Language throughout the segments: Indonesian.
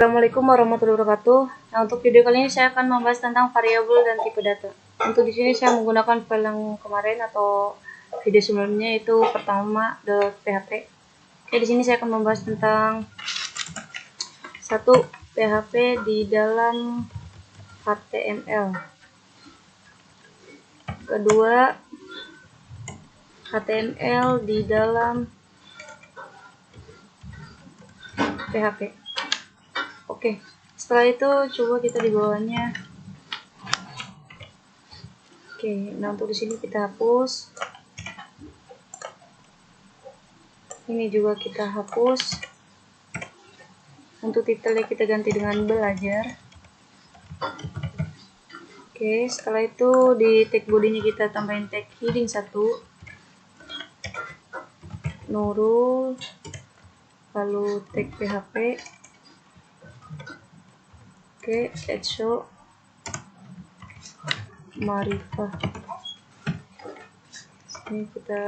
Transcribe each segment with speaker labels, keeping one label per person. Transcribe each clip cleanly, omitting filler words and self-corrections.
Speaker 1: Assalamualaikum warahmatullahi wabarakatuh. Nah, untuk video kali ini saya akan membahas tentang variabel dan tipe data. Untuk di sini saya menggunakan file yang kemarin atau video sebelumnya, itu pertama .php. Oke, di sini saya akan membahas tentang satu PHP di dalam HTML. Kedua, HTML di dalam PHP. Oke, setelah itu coba kita di bawahnya. Oke, nah untuk di sini kita hapus. Ini juga kita hapus. Untuk titelnya kita ganti dengan belajar. Oke, setelah itu di tag bodinya kita tambahin tag heading 1, Nurul, lalu tag PHP. Oke, show Marifah. Ini kita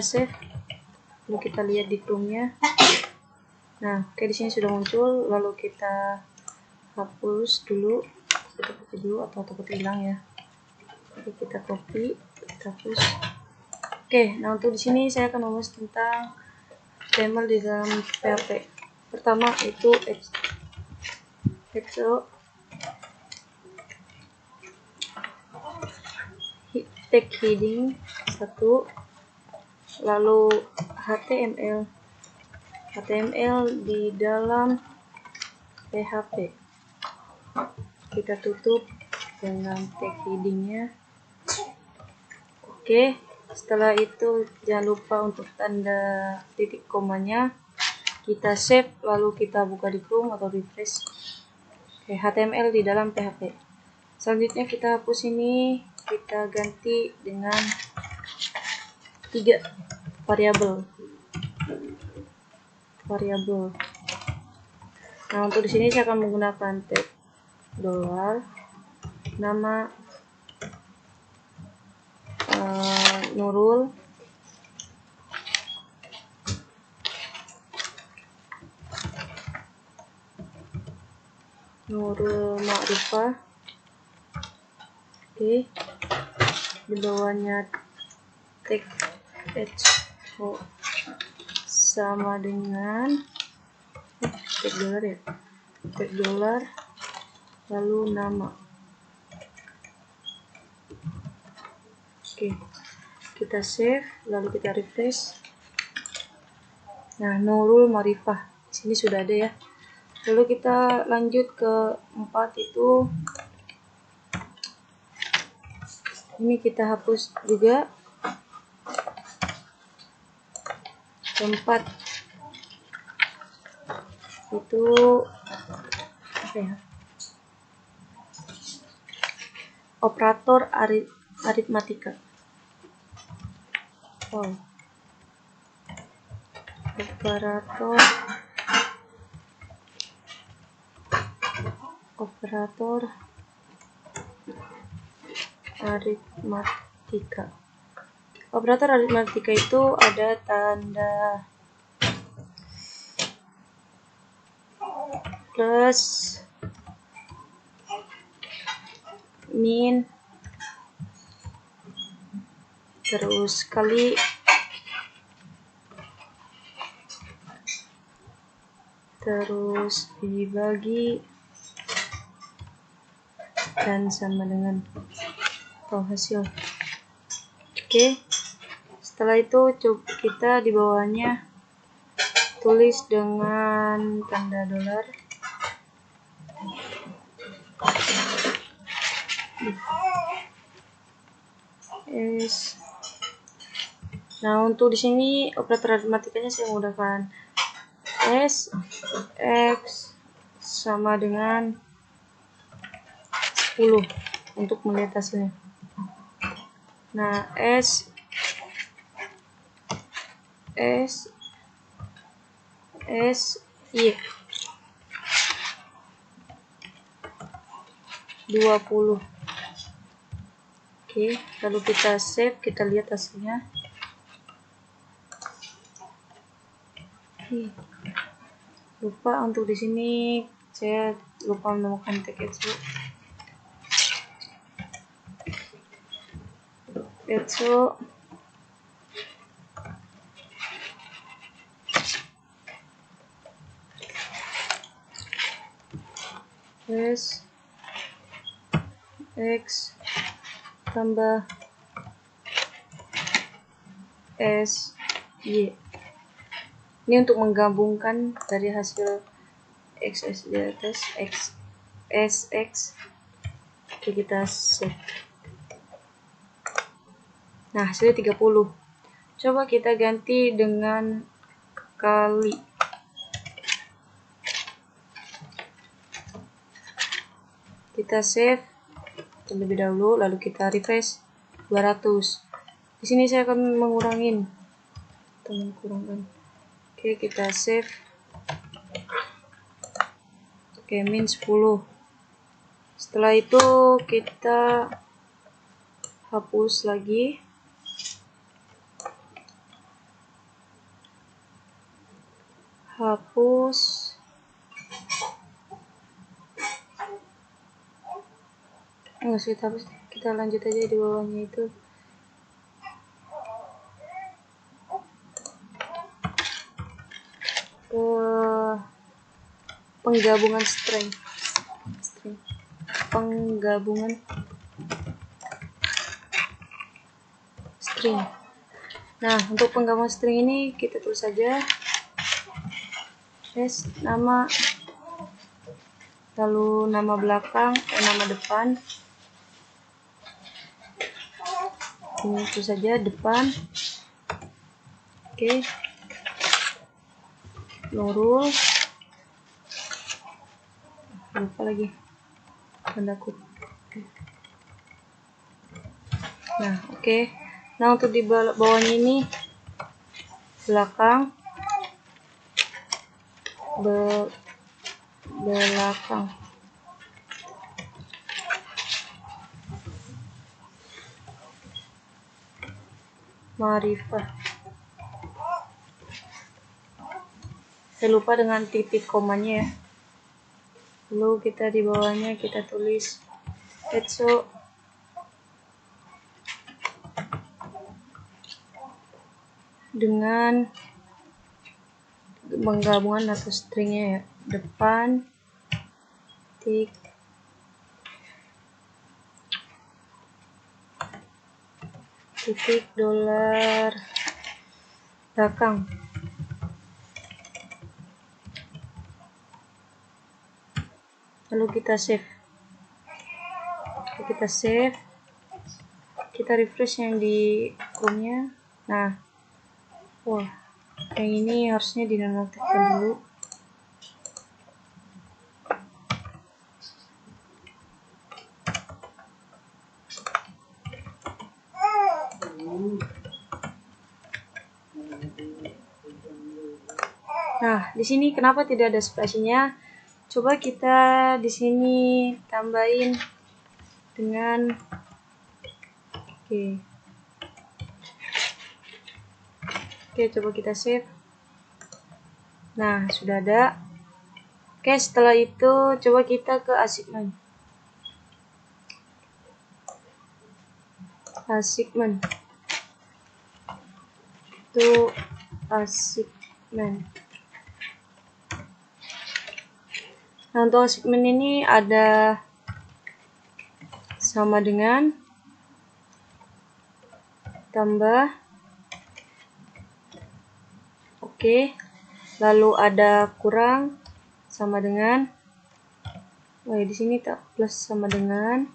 Speaker 1: save, lalu kita lihat di Chrome-nya. Nah, oke, di sini sudah muncul. Lalu kita hapus dulu, kita copy dulu atau takut hilang ya. Oke, kita copy, kita hapus. Oke, nah untuk di sini saya akan membahas tentang HTML di dalam PHP. Pertama itu exo tag heading 1, lalu HTML di dalam PHP. Kita tutup dengan tag headingnya. Oke, setelah itu jangan lupa untuk tanda titik komanya. Kita save, lalu kita buka di Chrome atau refresh. Oke, HTML di dalam PHP. Selanjutnya kita hapus ini, kita ganti dengan 3 variabel. Nah, untuk di sini saya akan menggunakan tag $, nama Nurul, Ma'rifah. Oke, di bawahnya tag h sama dengan tag $, ya, tag $, lalu nama. Oke, kita save, lalu kita refresh. Nah, Nurul Ma'rifah di sini sudah ada ya. Lalu kita lanjut ke 4, itu ini kita hapus juga. Keempat itu apa ya? Operator aritmatika. Operator aritmatika. Operator aritmatika itu ada tanda plus, min, terus kali, terus dibagi, dan sama dengan atau hasil. Oke, setelah itu coba kita di bawahnya tulis dengan tanda $. Nah, untuk di sini operator aritmatikanya saya menggunakan S, X sama dengan 10 untuk melihat hasilnya. Nah, Y 20. Oke, lalu kita save, kita lihat hasilnya. Lupa untuk di sini saya lupa menemukan tag Etsu. S X tambah S Y. Ini untuk menggabungkan dari hasil XS di atas X SX. Oke, kita save. Nah, hasilnya 30. Coba kita ganti dengan kali. Kita save terlebih dahulu, lalu kita refresh 200. Di sini saya akan mengurangin. Oke, kita save. Oke, min 10. Setelah itu kita hapus lagi. Kita lanjut aja di bawahnya itu. Penggabungan string. Nah, untuk penggabungan string ini kita tulis saja nama, lalu nama belakang, nama depan. Ini itu saja depan. Oke. Nurul. Lupa lagi tanda kutip. Nah, oke. Nah, untuk di bawahnya ini belakang. Ma'rifah. Saya lupa dengan titik komanya ya. Lalu kita di bawahnya kita tulis Etsu dengan penggabungan atau stringnya ya, depan titik dolar belakang. Lalu kita save. Kita refresh yang di Chrome-nya. Nah, wah, yang ini harusnya dinonaktifkan dulu. Nah, di sini kenapa tidak ada spasinya? Coba kita di sini tambahin dengan Oke, coba kita save. Nah, sudah ada. Oke, setelah itu coba kita ke assignment. Itu assignment. Nah, untuk assignment ini ada sama dengan, tambah, oke, lalu ada kurang, sama dengan, di sini tak plus sama dengan,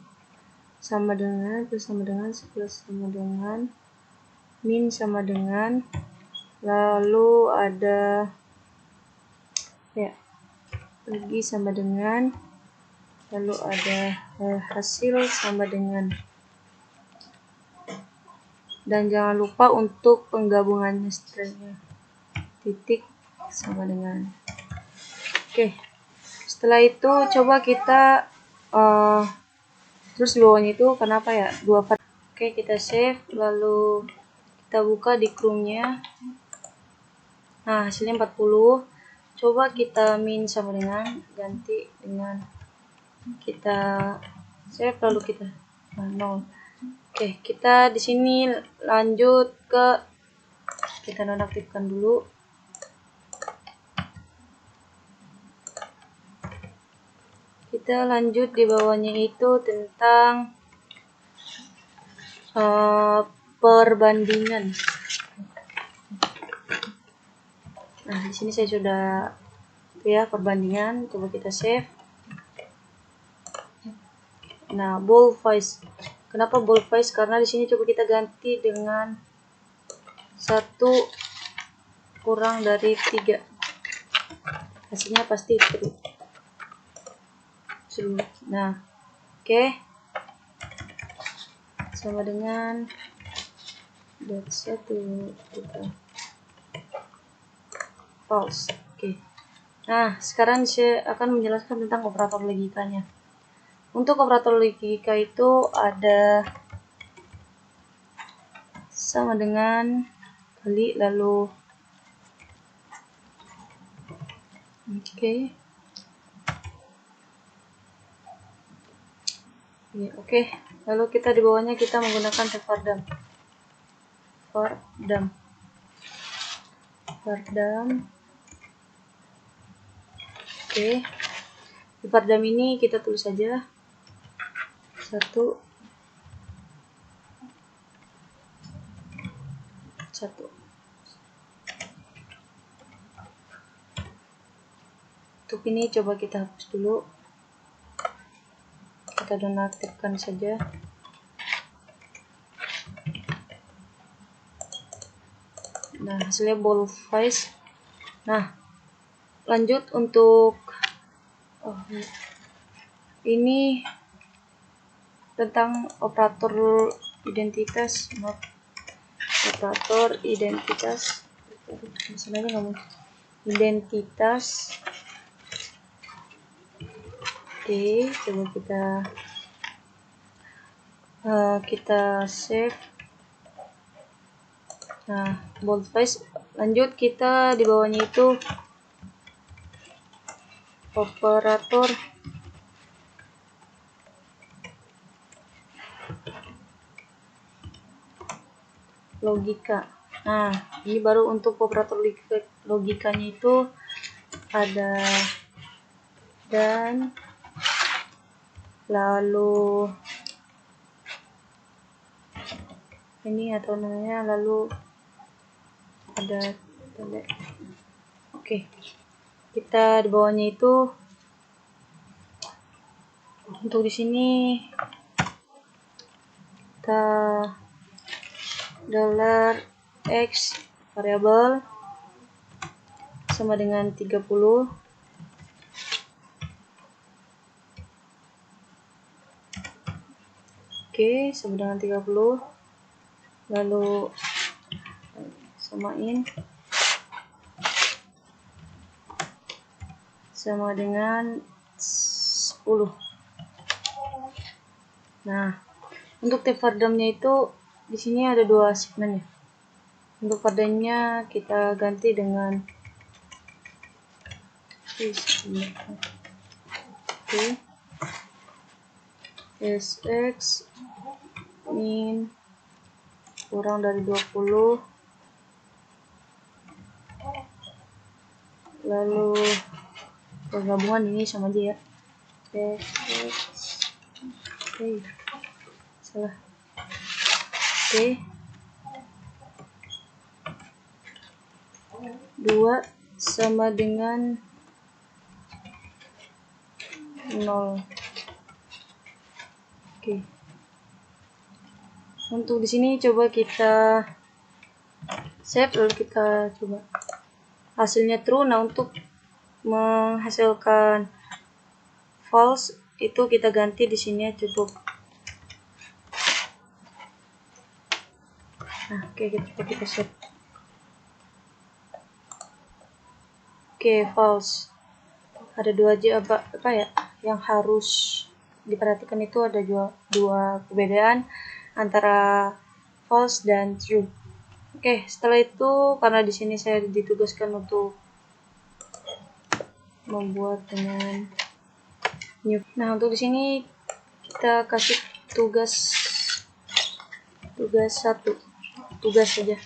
Speaker 1: plus sama dengan, plus sama dengan, min sama dengan, lalu ada lagi sama dengan, lalu ada hasil sama dengan, dan jangan lupa untuk penggabungannya stringnya titik sama dengan. Oke, setelah itu coba kita terus di bawahnya itu kenapa ya Oke, kita save, lalu kita buka di Chrome-nya. Nah, hasilnya 40. Coba kita min sama dengan, ganti dengan kita save, lalu kita 0. Oke, kita di sini lanjut ke, kita nonaktifkan dulu. Kita lanjut di bawahnya itu tentang perbandingan. Nah, di sini saya sudah ya perbandingan. Coba kita save. Nah, bold face. Kenapa bold face? Karena di sini coba kita ganti dengan 1 kurang dari 3. Hasilnya pasti true. Nah, oke. Sama dengan satu kita false. Oke. Nah, sekarang saya akan menjelaskan tentang operator logikanya. Untuk operator logika itu ada sama dengan kali, lalu oke. Lalu kita di bawahnya kita menggunakan Vardam. Oke. Di Vardam ini kita tulis saja 1. Untuk ini coba kita hapus dulu. Kita nonaktifkan saja. Nah, hasilnya bold face. Nah, lanjut untuk ini tentang operator identitas. Misalnya ngomong identitas. Oke, coba kita save. Nah, bold face. Lanjut kita di bawahnya itu operator logika. Nah, ini baru untuk operator logikanya itu ada dan, lalu ini atau namanya, lalu ada tanda. Oke, kita di bawahnya itu untuk di sini kita $x variabel sama dengan 30. Oke, sama dengan 30. Lalu samain sama dengan 10. Nah, untuk tab Vardamnya itu di sini ada 2 segmen ya. Untuk Vardamnya kita ganti dengan sx min kurang dari 20, lalu penggabungan ini sama aja ya. Salah. Oke. 2 sama dengan 0. Oke. Untuk di sini coba kita save, lalu kita coba hasilnya true. Nah, untuk menghasilkan false itu kita ganti di sini ya, cukup. Nah, oke, kita save. Oke, false. Ada 2 aja apa ya yang harus diperhatikan, itu ada dua perbedaan. antara false dan true. Oke, setelah itu karena di sini saya ditugaskan untuk membuat dengan new. Nah, untuk di sini kita kasih tugas satu, tugas saja.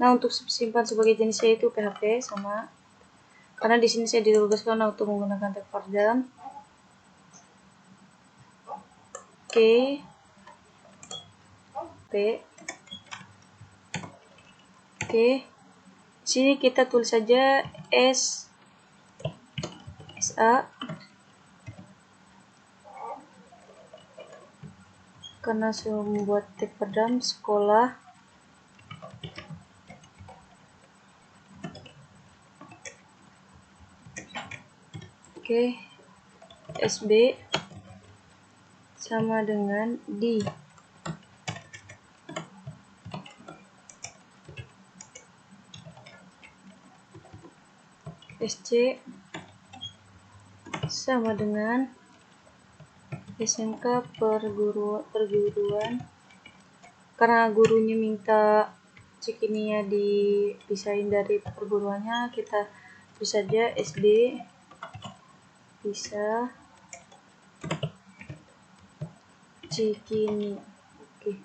Speaker 1: Nah, untuk simpan sebagai jenisnya itu PHP sama. Karena di sini saya ditugaskan untuk menggunakan tag Pardam. Oke. P. Oke. Di sini kita tulis saja SA. Karena saya membuat tag Pardam sekolah. Oke, SB sama dengan D. SC sama dengan SMK perguruan. Karena gurunya minta cekinia dipisahin dari perguruannya, kita tulis saja SD bisa Cikini. Oke.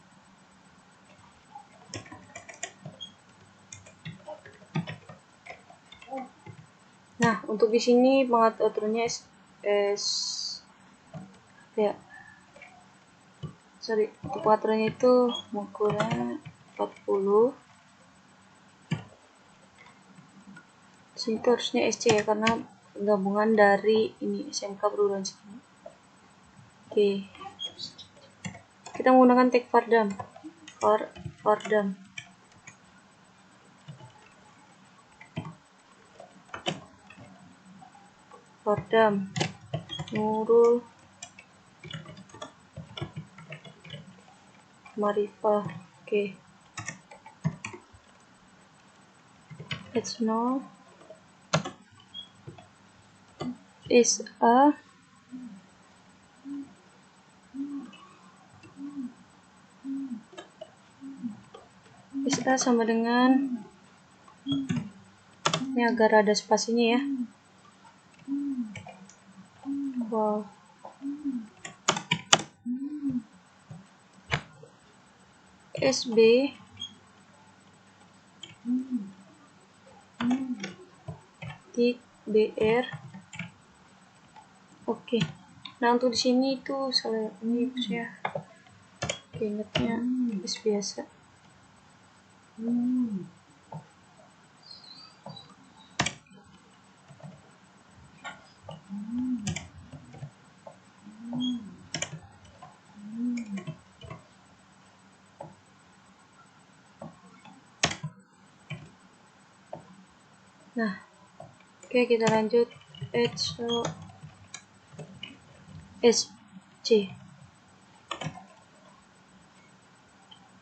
Speaker 1: Nah, untuk di sini pengaturannya untuk pengaturannya itu ukuran 40. Sini itu harusnya SC ya, karena gabungan dari ini SMK perguruan tinggi. Oke. Kita menggunakan tag Pardam. Pardam Nurul Marifah. Oke. It's no is a sama dengan ini agar ada spasinya ya. Wow. SB tik BR. Oke. Nah, untuk di sini itu ini ya. Ingatnya biasa. Nah, oke, kita lanjut SC.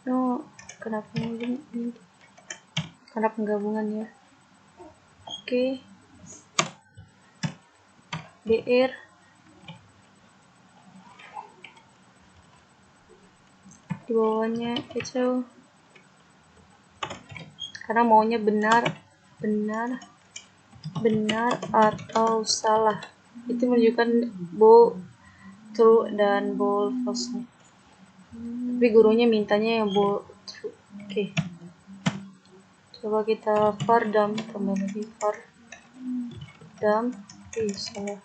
Speaker 1: No, kenapa ini? Karena penggabungan ya. Oke. BR di bawahnya HO. Karena maunya benar atau salah. Itu menunjukkan bold, true dan bold false. Tapi gurunya mintanya yang bold, true. Oke. Coba kita Pardam, tambah lagi Pardam. Salah.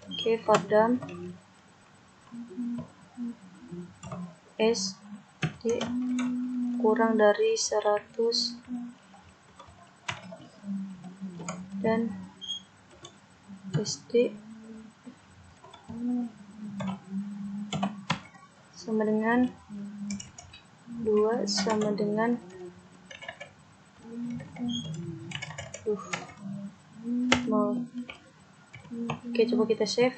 Speaker 1: Oke, Pardam SD kurang dari 100 dan SD sama dengan 2 sama dengan 0. Oke, coba kita save.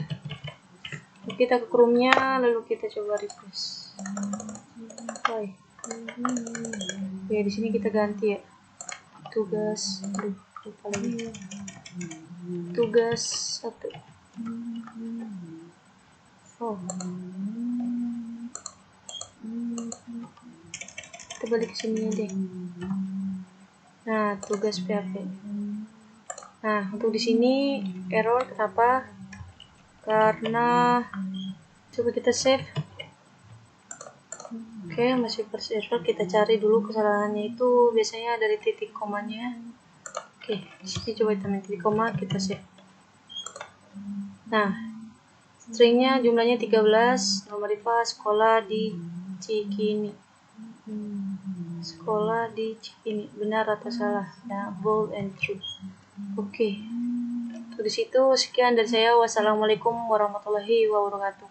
Speaker 1: Kita ke Chrome-nya, lalu kita coba refresh. Oke, di sini kita ganti ya. Tugas, lupa lagi. Tugas 1. Oh, kita balik ke sini deh. Nah, tugas PHP. Nah, untuk di sini error kenapa? Karena coba kita save. Oke, masih error. Kita cari dulu kesalahannya itu biasanya dari titik komanya. Oke, di sini coba kita main titik koma, kita save. Nah, stringnya jumlahnya 13, nomor IPA sekolah di Cikini. Sekolah di Cikini, benar atau salah? Ya, bold and true. Oke. Di situ sekian dari saya. Wassalamualaikum warahmatullahi wabarakatuh.